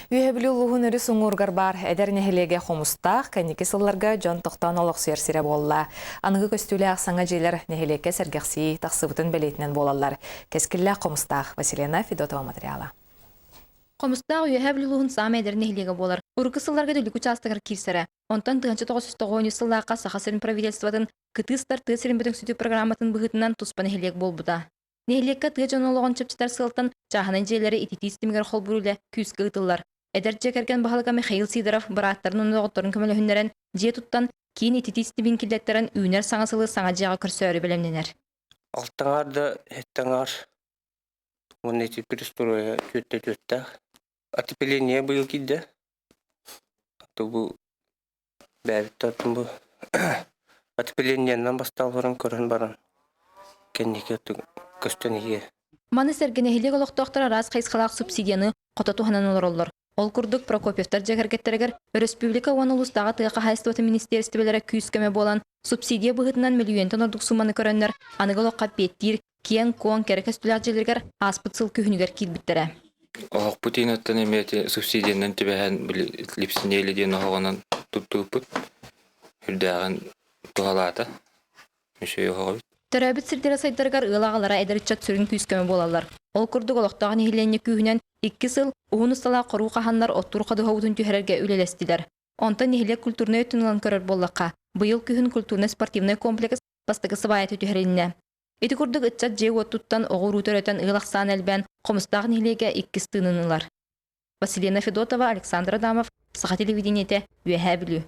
Үйәбілі ұлығын өрі сұңырғар бар, әдер нәхелеге қомыстақ, кәнеке сылларға жон тоқтан олық сүйерсіре болла. Анығы көстілі ақсаңа желер нәхелеке сәргіқсі тақсыбытын бәлетінен болалар. Кәскілі қомыстақ. Василена Федотова материалы. Қомыстақ үйәбілі ұлығын сам әдер нәхелеге болар. Урғы сылларға дөйлік участығыр кирсері. Онтан 1990 сыллаққа сақасырын правительстватын кытыстар тысырын бөтің сүті программатын бұғытынан тұспа нәхелек болбыда. Нәхелекке тұғы жонолығын чөпчетар сылтын жағынан желері ититистімгер қол бүрілі күйіскі ұтылар. Эдер жекерген бағалыға Михаил Сидоров бараттарын ұнығыттырын көмілі же тұттан кейін ититистімін келдеттерін үйінер саңасылы саңа жаға күрсі білемненер. Алтаңар да әттаңар. Он эти перестроя тетта. Отопление был кидде. То был бәріттатын бұл. Отоплениеннен бастал баран көрін баран. Кеннеке көстенеге. Маны сәргенехилек олықтақтар арас қайсқалақ субсидияны қотату ханан олар. Ол күрдік Прокопьевтар жекергеттерігер Республика уан ұлыстағы тыға хайстуаты министерстібелері күйіскеме болан субсидия бұғытынан миллионтан ордық суманы көрінер, анығыл оқа беттір, киен, куан, керекес түләк желергер аспыт сыл күйінігер кейтбіттірі. Оғық бұтин аттан әметі субсидияның түбәген липсінейлі ден оғынан тұп-тұппыт үрдәғын тұғалата. Мүшей оғабыт. Төрәбіт сірдері сайдарғар ұлағалара әдірітчат сүрін күйіскеме болалар. Ол күрдік олықтағын ехиленне күйінен 2 сыл уғын ұстала құру қаханлар оттур қадығаудын түйерерге үлелестілер. Онтан ехилек культурны өттінілан көрір боллаққа. Бұйыл күйін культурно-спортивный комплекс бастығы сыбайаты түйереліне. Эти күрдік үтчат жеу оттуттан оғыр үтөрөтен ұлақсан әлбән қомыстағын ехилеге 2 стынынылар. Василена Федотова, Александр Адамов, Саха телевидениете, Үйәһә білі.